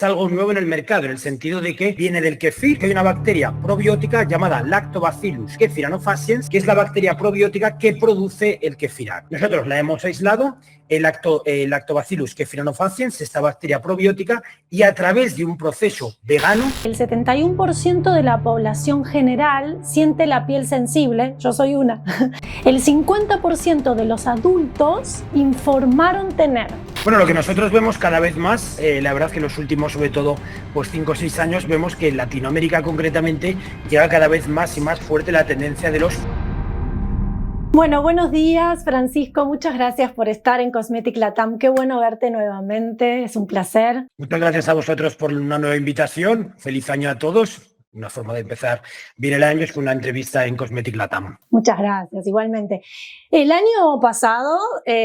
Algo nuevo en el mercado, en el sentido de que viene del kefir, que hay una bacteria probiótica llamada Lactobacillus kefiranofaciens, que es la bacteria probiótica que produce el kefirar. Nosotros la hemos aislado, el Lactobacillus kefiranofaciens, esta bacteria probiótica, y a través de un proceso vegano... El 71% de la población general siente la piel sensible, yo soy una. El 50% de los adultos informaron tener. Bueno, lo que nosotros vemos cada vez más, la verdad que en los últimos, sobre todo, pues 5 o 6 años, vemos que en Latinoamérica concretamente llega cada vez más y más fuerte la tendencia de los... Bueno, buenos días, Francisco. Muchas gracias por estar en Cosmetic Latam. Qué bueno verte nuevamente, es un placer. Muchas gracias a vosotros por una nueva invitación. Feliz año a todos. Una forma de empezar bien el año es con una entrevista en Cosmetic Latam. Muchas gracias, igualmente. El año pasado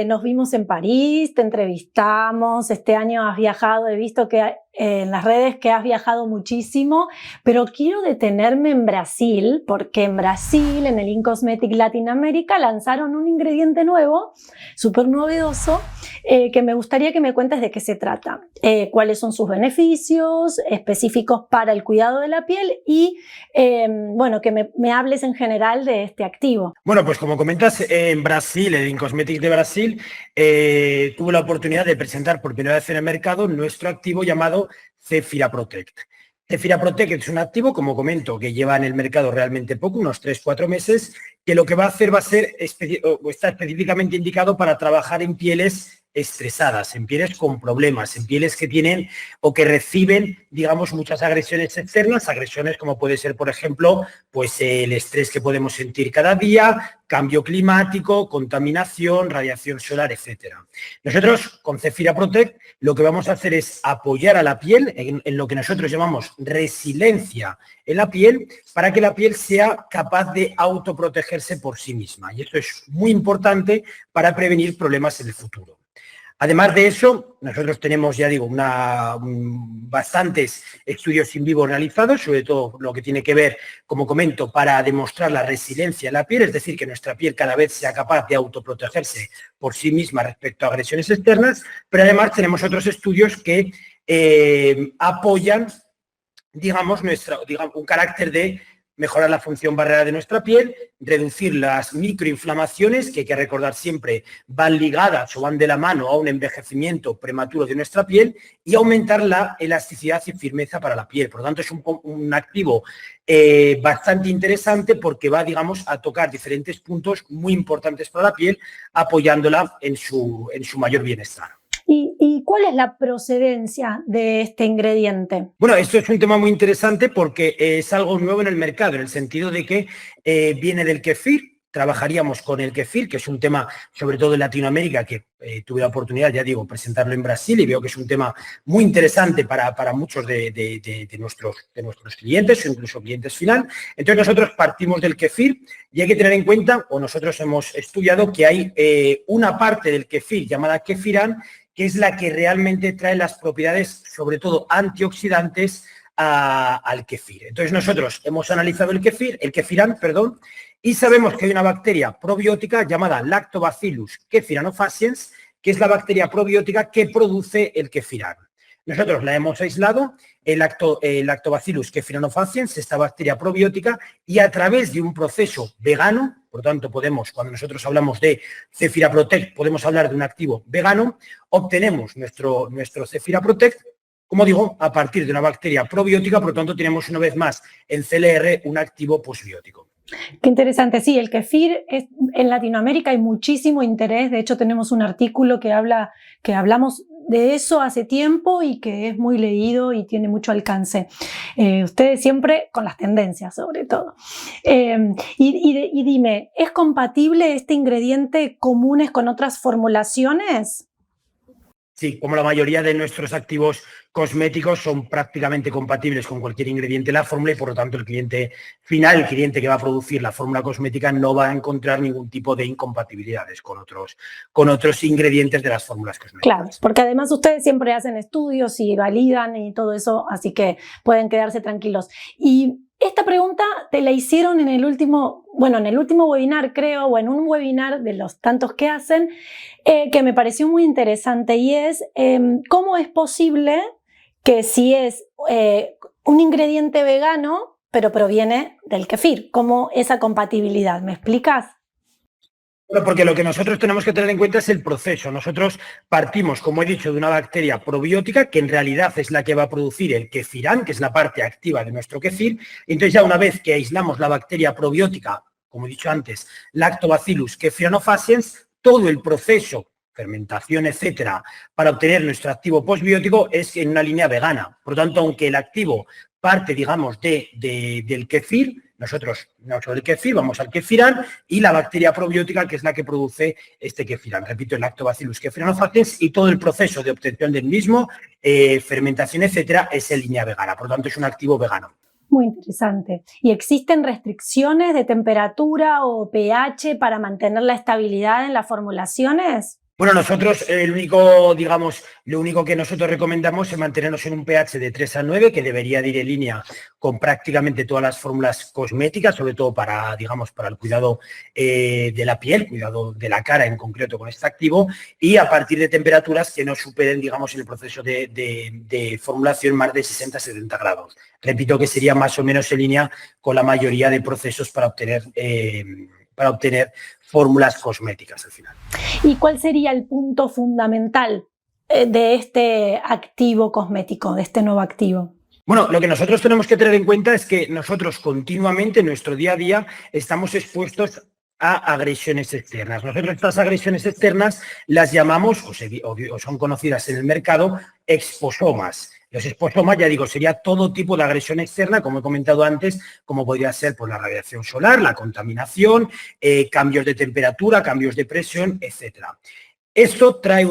nos vimos en París, te entrevistamos, este año has viajado, he visto que en las redes que has viajado muchísimo, pero quiero detenerme en Brasil, porque en Brasil, en el InCosmetic Latinoamérica, lanzaron un ingrediente nuevo, súper novedoso, que me gustaría que me cuentes de qué se trata, cuáles son sus beneficios específicos para el cuidado de la piel y, bueno, que me hables en general de este activo. Bueno, pues como comentas, en Brasil, en InCosmetic de Brasil, tuve la oportunidad de presentar por primera vez en el mercado nuestro activo llamado Zephyra Protect. Zephyra Protect es un activo, como comento, que lleva en el mercado realmente poco, unos 3-4 meses, que lo que va a hacer va a ser, está específicamente indicado para trabajar en pieles estresadas, en pieles con problemas, en pieles que tienen o que reciben, digamos, muchas agresiones externas, agresiones como puede ser, por ejemplo, pues el estrés que podemos sentir cada día, cambio climático, contaminación, radiación solar, etcétera. Nosotros, con Zephyra Protect, lo que vamos a hacer es apoyar a la piel en lo que nosotros llamamos resiliencia en la piel, para que la piel sea capaz de autoprotegerse por sí misma. Y esto es muy importante para prevenir problemas en el futuro. Además de eso, nosotros tenemos, ya digo, bastantes estudios in vivo realizados, sobre todo lo que tiene que ver, como comento, para demostrar la resiliencia en la piel, es decir, que nuestra piel cada vez sea capaz de autoprotegerse por sí misma respecto a agresiones externas, pero además tenemos otros estudios que apoyan, digamos, un carácter de mejorar la función barrera de nuestra piel, reducir las microinflamaciones, que hay que recordar siempre van ligadas o van de la mano a un envejecimiento prematuro de nuestra piel, y aumentar la elasticidad y firmeza para la piel. Por lo tanto, es un activo bastante interesante porque va, digamos, a tocar diferentes puntos muy importantes para la piel, apoyándola en su mayor bienestar. ¿Y cuál es la procedencia de este ingrediente? Bueno, esto es un tema muy interesante porque es algo nuevo en el mercado, en el sentido de que viene del kefir. Trabajaríamos con el kefir, que es un tema, sobre todo en Latinoamérica, que tuve la oportunidad, ya digo, presentarlo en Brasil, y veo que es un tema muy interesante para muchos de nuestros clientes o incluso clientes final. Entonces nosotros partimos del kefir, y hay que tener en cuenta, o nosotros hemos estudiado, que hay una parte del kefir llamada kefiran, que es la que realmente trae las propiedades, sobre todo antioxidantes, al kefir. Entonces nosotros hemos analizado el kefiran, y sabemos que hay una bacteria probiótica llamada Lactobacillus kefiranofaciens, que es la bacteria probiótica que produce el kefirar. Nosotros la hemos aislado, el Lactobacillus kefiranofaciens, esta bacteria probiótica, y a través de un proceso vegano, por lo tanto cuando nosotros hablamos de Zephyra Protect, podemos hablar de un activo vegano, obtenemos nuestro Zephyra Protect, como digo, a partir de una bacteria probiótica. Por lo tanto, tenemos una vez más en CLR un activo posbiótico. Qué interesante. Sí, el kefir, en Latinoamérica hay muchísimo interés. De hecho, tenemos un artículo que hablamos de eso hace tiempo y que es muy leído y tiene mucho alcance. Ustedes siempre con las tendencias, sobre todo. Y dime, ¿es compatible este ingrediente comunes con otras formulaciones? Sí, como la mayoría de nuestros activos cosméticos son prácticamente compatibles con cualquier ingrediente de la fórmula, y por lo tanto el cliente final, el cliente que va a producir la fórmula cosmética, no va a encontrar ningún tipo de incompatibilidades con otros ingredientes de las fórmulas cosméticas. Claro, porque además ustedes siempre hacen estudios y validan y todo eso, así que pueden quedarse tranquilos. Y esta pregunta te la hicieron en el último webinar, creo, o en un webinar de los tantos que hacen, que me pareció muy interesante, y es ¿cómo es posible que si es un ingrediente vegano, pero proviene del kéfir. ¿Cómo esa compatibilidad? ¿Me explicas? Bueno, porque lo que nosotros tenemos que tener en cuenta es el proceso. Nosotros partimos, como he dicho, de una bacteria probiótica que en realidad es la que va a producir el kefirán, que es la parte activa de nuestro kefir. Entonces ya una vez que aislamos la bacteria probiótica, como he dicho antes, Lactobacillus kefiranofaciens, todo el proceso, fermentación, etcétera, para obtener nuestro activo postbiótico es en una línea vegana. Por lo tanto, aunque el activo parte, digamos, del kefir, nosotros del kefir vamos al kefirán y la bacteria probiótica que es la que produce este kefirán. Repito, el Lactobacillus kefiranofaciens y todo el proceso de obtención del mismo, fermentación, etcétera, es en línea vegana. Por lo tanto, es un activo vegano. Muy interesante. ¿Y existen restricciones de temperatura o pH para mantener la estabilidad en las formulaciones? Bueno, nosotros lo único que nosotros recomendamos es mantenernos en un pH de 3 a 9, que debería de ir en línea con prácticamente todas las fórmulas cosméticas, sobre todo para el cuidado de la piel, cuidado de la cara en concreto con este activo, y a partir de temperaturas que no superen, digamos, en el proceso de formulación más de 60-70 grados. Repito que sería más o menos en línea con la mayoría de procesos para obtener fórmulas cosméticas al final. ¿Y cuál sería el punto fundamental de este activo cosmético, de este nuevo activo? Bueno, lo que nosotros tenemos que tener en cuenta es que nosotros continuamente en nuestro día a día estamos expuestos a agresiones externas. Nosotros estas agresiones externas las llamamos, o son conocidas en el mercado, exposomas. Los exposomas, ya digo, sería todo tipo de agresión externa, como he comentado antes, como podría ser por la radiación solar, la contaminación, cambios de temperatura, cambios de presión, etcétera. Esto trae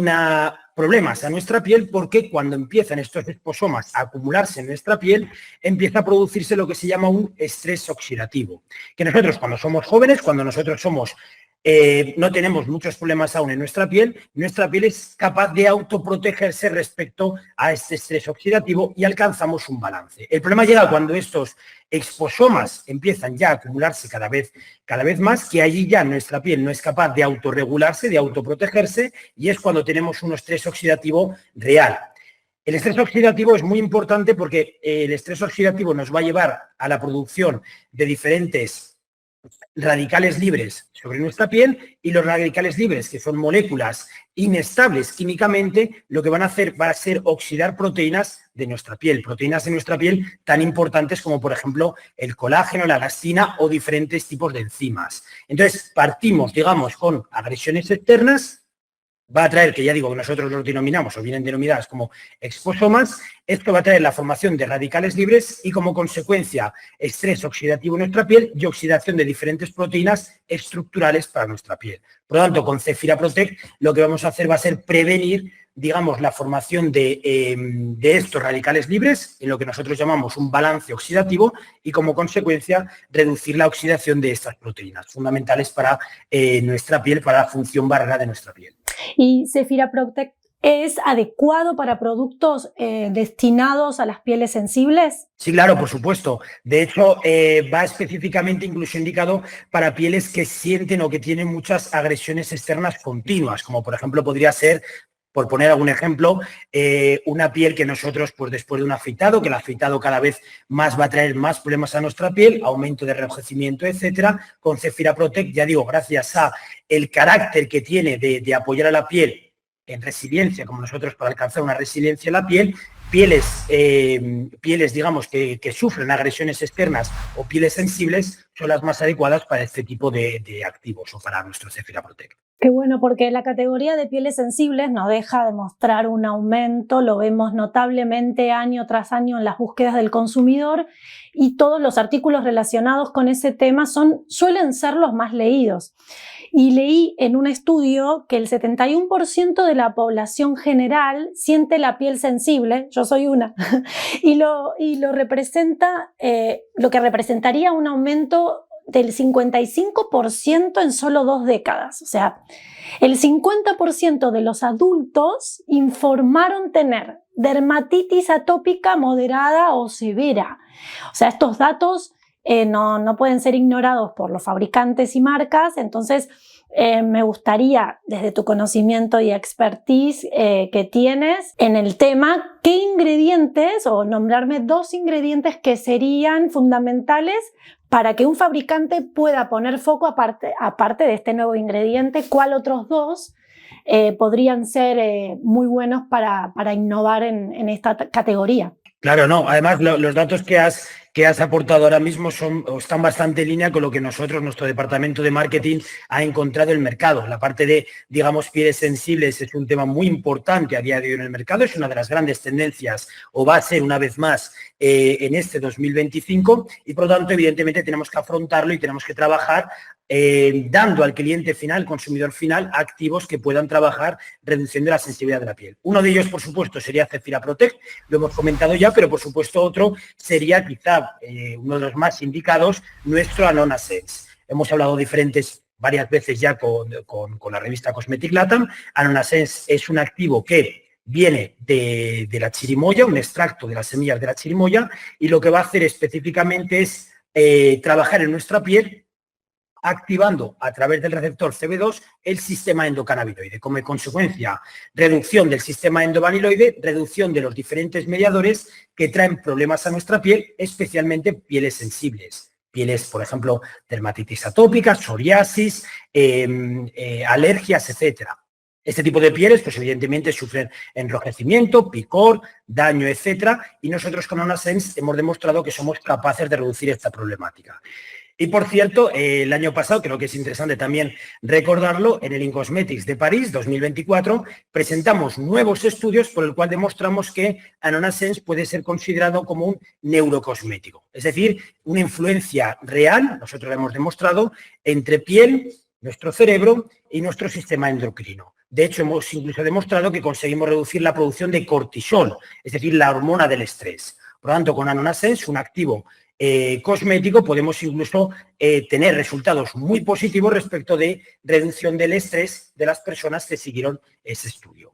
problemas a nuestra piel porque cuando empiezan estos exposomas a acumularse en nuestra piel, empieza a producirse lo que se llama un estrés oxidativo. Que nosotros cuando somos jóvenes, cuando nosotros no tenemos muchos problemas aún en nuestra piel es capaz de autoprotegerse respecto a este estrés oxidativo y alcanzamos un balance. El problema llega cuando estos exposomas empiezan ya a acumularse cada vez más, que allí ya nuestra piel no es capaz de autorregularse, de autoprotegerse, y es cuando tenemos un estrés oxidativo real. El estrés oxidativo es muy importante porque el estrés oxidativo nos va a llevar a la producción de diferentes radicales libres sobre nuestra piel, y los radicales libres, que son moléculas inestables químicamente, lo que van a hacer va a ser oxidar proteínas de nuestra piel tan importantes como, por ejemplo, el colágeno, la elastina o diferentes tipos de enzimas. Entonces, partimos, digamos, con agresiones externas. Va a traer, que ya digo que nosotros los denominamos o vienen denominadas como exposomas, esto va a traer la formación de radicales libres y como consecuencia estrés oxidativo en nuestra piel y oxidación de diferentes proteínas estructurales para nuestra piel. Por lo tanto, con Zefira Protect lo que vamos a hacer va a ser prevenir, digamos, la formación de estos radicales libres en lo que nosotros llamamos un balance oxidativo y como consecuencia reducir la oxidación de estas proteínas fundamentales para nuestra piel, para la función barrera de nuestra piel. ¿Y Zefira Protect es adecuado para productos destinados a las pieles sensibles? Sí, claro, por supuesto. De hecho, va específicamente incluso indicado para pieles que sienten o que tienen muchas agresiones externas continuas, como por ejemplo podría ser, por poner algún ejemplo, una piel que nosotros, pues después de un afeitado, que el afeitado cada vez más va a traer más problemas a nuestra piel, aumento de enrojecimiento, etcétera, con Zefira Protect, ya digo, gracias a el carácter que tiene de apoyar a la piel en resiliencia, como nosotros para alcanzar una resiliencia en la piel, pieles digamos, que sufren agresiones externas o pieles sensibles son las más adecuadas para este tipo de activos o para nuestro Zefira Protect. Qué bueno, porque la categoría de pieles sensibles no deja de mostrar un aumento, lo vemos notablemente año tras año en las búsquedas del consumidor, y todos los artículos relacionados con ese tema suelen ser los más leídos. Y leí en un estudio que el 71% de la población general siente la piel sensible, yo soy una, y lo representa, lo que representaría un aumento del 55% en solo 2 décadas. O sea, el 50% de los adultos informaron tener dermatitis atópica moderada o severa. O sea, estos datos no pueden ser ignorados por los fabricantes y marcas. Entonces, me gustaría, desde tu conocimiento y expertise que tienes en el tema, ¿qué ingredientes, o nombrarme 2 ingredientes que serían fundamentales para que un fabricante pueda poner foco aparte de este nuevo ingrediente? ¿Cuál otros 2 podrían ser muy buenos para innovar en esta categoría? Claro, no. Además, los datos que has aportado ahora mismo están bastante en línea con lo que nuestro departamento de marketing ha encontrado en el mercado. La parte de, digamos, pieles sensibles es un tema muy importante a día de hoy en el mercado. Es una de las grandes tendencias, o va a ser una vez más en este 2025, y por lo tanto, evidentemente, tenemos que afrontarlo y tenemos que trabajar dando al cliente final, consumidor final, activos que puedan trabajar reduciendo la sensibilidad de la piel. Uno de ellos, por supuesto, sería Zephyra Protect, lo hemos comentado ya, pero por supuesto otro sería quizá uno de los más indicados, nuestro Anona Sense. Hemos hablado varias veces ya con la revista Cosmetic Latam. Anona Sense es un activo que viene de la chirimoya, un extracto de las semillas de la chirimoya, y lo que va a hacer específicamente es trabajar en nuestra piel activando a través del receptor CB2 el sistema endocannabinoide. Como consecuencia, reducción del sistema endocannabinoide, reducción de los diferentes mediadores que traen problemas a nuestra piel, especialmente pieles sensibles. Pieles, por ejemplo, dermatitis atópica, psoriasis, alergias, etcétera. Este tipo de pieles, pues evidentemente sufren enrojecimiento, picor, daño, etcétera, y nosotros con Anona Sense hemos demostrado que somos capaces de reducir esta problemática. Y, por cierto, el año pasado, creo que es interesante también recordarlo, en el InCosmetics de París 2024 presentamos nuevos estudios por el cual demostramos que Anona Sense puede ser considerado como un neurocosmético. Es decir, una influencia real, nosotros lo hemos demostrado, entre piel, nuestro cerebro y nuestro sistema endocrino. De hecho, hemos incluso demostrado que conseguimos reducir la producción de cortisol, es decir, la hormona del estrés. Por lo tanto, con Anona Sense, un activo cosmético, podemos incluso tener resultados muy positivos respecto de reducción del estrés de las personas que siguieron ese estudio.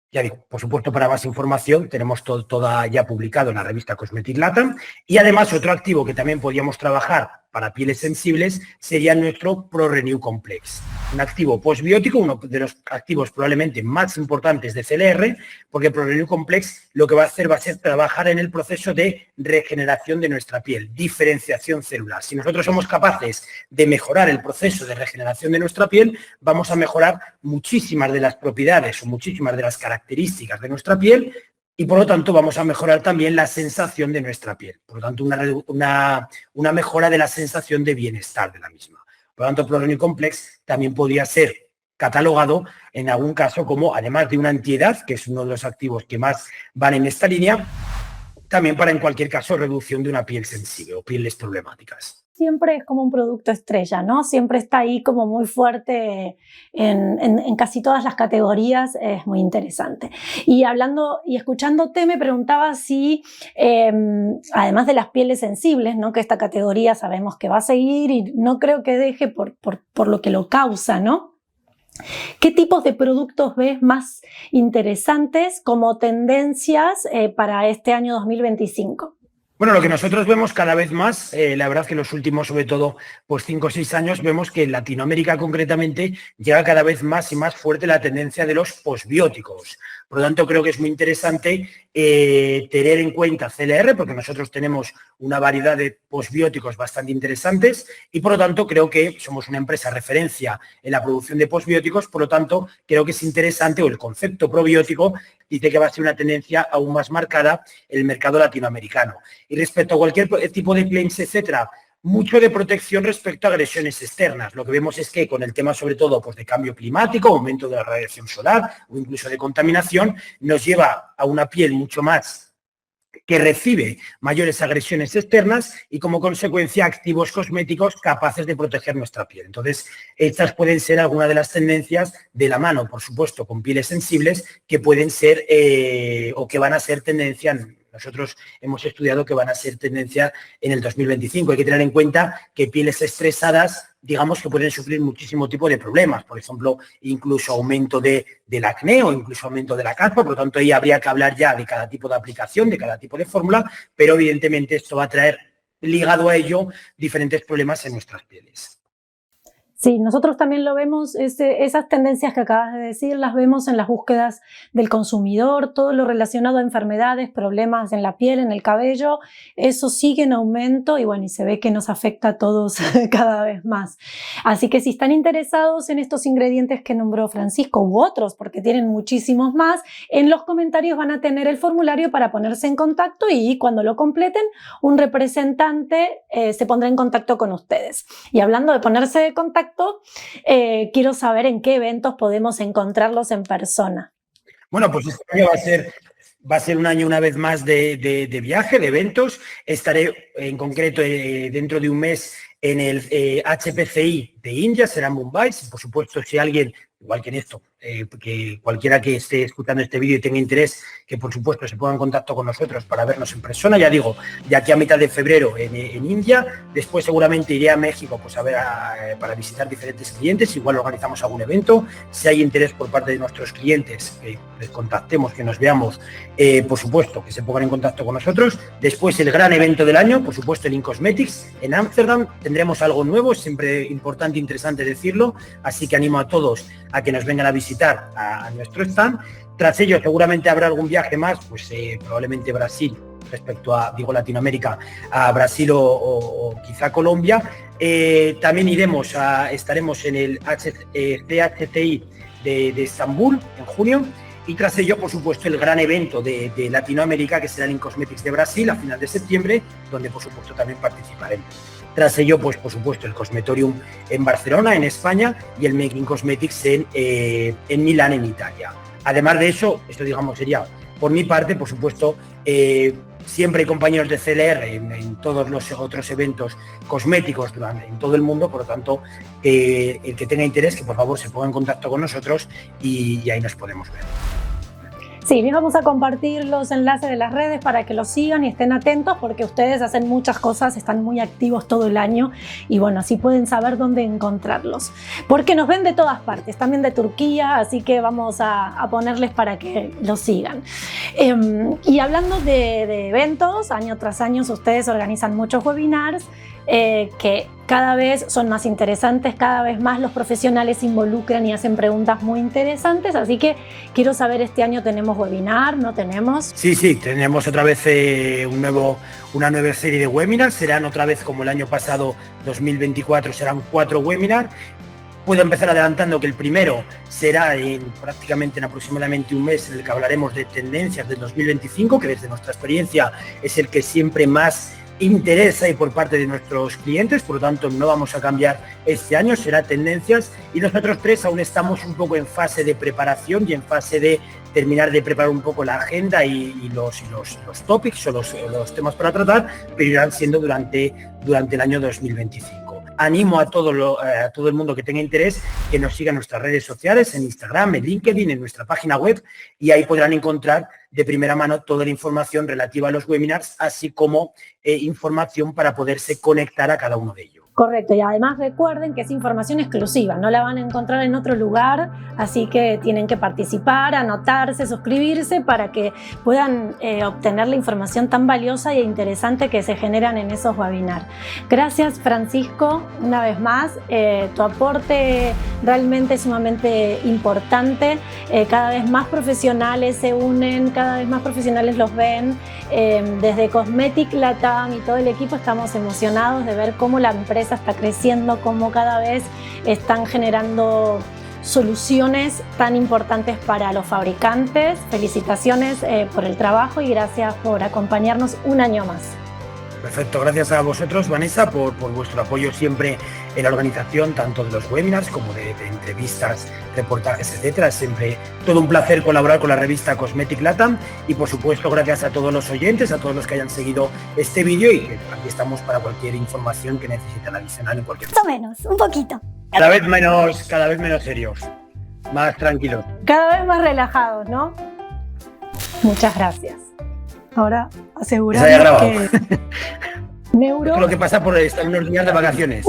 Ya digo, por supuesto, para más información tenemos toda ya publicado en la revista Cosmetic Latam, y además otro activo que también podríamos trabajar para pieles sensibles sería nuestro ProRenew Complex, un activo postbiótico, uno de los activos probablemente más importantes de CLR, porque ProRenew Complex lo que va a hacer va a ser trabajar en el proceso de regeneración de nuestra piel, diferenciación celular. Si nosotros somos capaces de mejorar el proceso de regeneración de nuestra piel, vamos a mejorar muchísimas de las propiedades o muchísimas de las características de nuestra piel, y por lo tanto vamos a mejorar también la sensación de nuestra piel. Por lo tanto, una mejora de la sensación de bienestar de la misma. Por lo tanto, ProRenew Complex también podría ser catalogado en algún caso como, además de una antiedad, que es uno de los activos que más van en esta línea, también para, en cualquier caso, reducción de una piel sensible o pieles problemáticas. Siempre es como un producto estrella, ¿no? Siempre está ahí como muy fuerte en casi todas las categorías, es muy interesante. Y hablando y escuchándote, me preguntaba si, además de las pieles sensibles, ¿no? Que esta categoría sabemos que va a seguir y no creo que deje por lo que lo causa, ¿no? ¿Qué tipos de productos ves más interesantes como tendencias para este año 2025? Bueno, lo que nosotros vemos cada vez más, la verdad que en los últimos, sobre todo, pues 5 o 6 años, vemos que en Latinoamérica concretamente llega cada vez más y más fuerte la tendencia de los posbióticos. Por lo tanto, creo que es muy interesante tener en cuenta CLR, porque nosotros tenemos una variedad de posbióticos bastante interesantes y, por lo tanto, creo que somos una empresa referencia en la producción de posbióticos. Por lo tanto, creo que es interesante, o el concepto probiótico dice que va a ser una tendencia aún más marcada en el mercado latinoamericano. Y respecto a cualquier tipo de claims, etcétera, mucho de protección respecto a agresiones externas. Lo que vemos es que con el tema, sobre todo, pues, de cambio climático, aumento de la radiación solar o incluso de contaminación, nos lleva a una piel mucho más que recibe mayores agresiones externas y, como consecuencia, activos cosméticos capaces de proteger nuestra piel. Entonces, estas pueden ser algunas de las tendencias de la mano, por supuesto, con pieles sensibles que pueden ser o que van a ser tendencia. Nosotros hemos estudiado que van a ser tendencia en el 2025. Hay que tener en cuenta que pieles estresadas, digamos, que pueden sufrir muchísimo tipo de problemas. Por ejemplo, incluso aumento del acné o incluso aumento de la caspa. Por lo tanto, ahí habría que hablar ya de cada tipo de aplicación, de cada tipo de fórmula, pero evidentemente esto va a traer ligado a ello diferentes problemas en nuestras pieles. Sí, nosotros también lo vemos, esas tendencias que acabas de decir, las vemos en las búsquedas del consumidor, todo lo relacionado a enfermedades, problemas en la piel, en el cabello, eso sigue en aumento y bueno, y se ve que nos afecta a todos cada vez más. Así que si están interesados en estos ingredientes que nombró Francisco u otros, porque tienen muchísimos más, en los comentarios van a tener el formulario para ponerse en contacto y cuando lo completen, un representante se pondrá en contacto con ustedes. Y hablando de ponerse en contacto, quiero saber en qué eventos podemos encontrarlos en persona. Bueno, pues este año va a ser un año una vez más de viaje, de eventos. Estaré en concreto dentro de un mes en el HPCI de India, será en Mumbai. Por supuesto, si alguien, igual que en esto, que cualquiera que esté escuchando este vídeo y tenga interés, que por supuesto se ponga en contacto con nosotros para vernos en persona. Ya digo, de aquí a mitad de febrero en India, después seguramente iré a México pues para visitar diferentes clientes, igual organizamos algún evento. Si hay interés por parte de nuestros clientes, que les contactemos, que nos veamos, por supuesto, que se pongan en contacto con nosotros. Después el gran evento del año, por supuesto, el In-Cosmetics en Ámsterdam. Tendremos algo nuevo, siempre importante e interesante decirlo, así que animo a todos a que nos vengan a visitar a nuestro stand. Tras ello seguramente habrá algún viaje más, pues probablemente Brasil, respecto a, digo, Latinoamérica, a Brasil o quizá Colombia. También estaremos en el CHCI de Estambul en junio. Y tras ello, por supuesto, el gran evento de Latinoamérica, que será el In-Cosmetics de Brasil a final de septiembre, donde por supuesto también participaremos. Tras ello, pues por supuesto, el Cosmetorium en Barcelona, en España, y el Making Cosmetics en Milán, en Italia. Además de eso, esto digamos sería por mi parte, por supuesto, siempre hay compañeros de CLR en todos los otros eventos cosméticos en todo el mundo, por lo tanto, el que tenga interés, que por favor se ponga en contacto con nosotros y ahí nos podemos ver. Sí, les vamos a compartir los enlaces de las redes para que los sigan y estén atentos porque ustedes hacen muchas cosas, están muy activos todo el año y bueno, así pueden saber dónde encontrarlos. Porque nos ven de todas partes, también de Turquía, así que vamos a ponerles para que los sigan. Y hablando de eventos, año tras año ustedes organizan muchos webinars que cada vez son más interesantes, cada vez más los profesionales se involucran y hacen preguntas muy interesantes, así que quiero saber, este año tenemos webinar, ¿no tenemos? Sí, tenemos otra vez una nueva serie de webinars, serán otra vez como el año pasado, 2024, serán 4 webinars. Puedo empezar adelantando que el primero será prácticamente en aproximadamente un mes, en el que hablaremos de tendencias del 2025, que desde nuestra experiencia es el que siempre más interesa y por parte de nuestros clientes, por lo tanto no vamos a cambiar este año, será tendencias, y nosotros 3 aún estamos un poco en fase de preparación y en fase de terminar de preparar un poco la agenda y los topics o los temas para tratar, pero irán siendo durante el año 2025. Animo a todo el mundo que tenga interés que nos siga en nuestras redes sociales, en Instagram, en LinkedIn, en nuestra página web, y ahí podrán encontrar de primera mano toda la información relativa a los webinars, así como información para poderse conectar a cada uno de ellos. Correcto, y además recuerden que es información exclusiva, no la van a encontrar en otro lugar, así que tienen que participar, anotarse, suscribirse para que puedan obtener la información tan valiosa e interesante que se generan en esos webinars. Gracias, Francisco, una vez más, tu aporte realmente es sumamente importante, cada vez más profesionales se unen, cada vez más profesionales los ven, desde Cosmetic Latam y todo el equipo estamos emocionados de ver cómo la empresa está creciendo, cómo cada vez están generando soluciones tan importantes para los fabricantes. Felicitaciones por el trabajo y gracias por acompañarnos un año más. Perfecto, gracias a vosotros, Vanessa, por vuestro apoyo siempre en la organización, tanto de los webinars como de entrevistas, reportajes, etcétera. Es siempre todo un placer colaborar con la revista Cosmetic Latam y, por supuesto, gracias a todos los oyentes, a todos los que hayan seguido este vídeo y que aquí estamos para cualquier información que necesiten adicional en cualquier Más o menos, un poquito. Cada vez menos serios, más tranquilos. Cada vez más relajados, ¿no? Muchas gracias. Ahora aseguramos que Neuro... Es lo que pasa por estar unos días de vacaciones.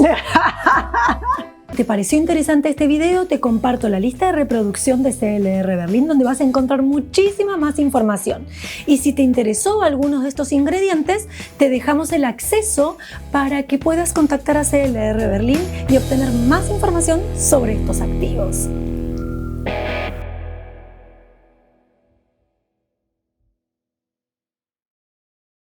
¿Te pareció interesante este video? Te comparto la lista de reproducción de CLR Berlin, donde vas a encontrar muchísima más información. Y si te interesó algunos de estos ingredientes, te dejamos el acceso para que puedas contactar a CLR Berlin y obtener más información sobre estos activos.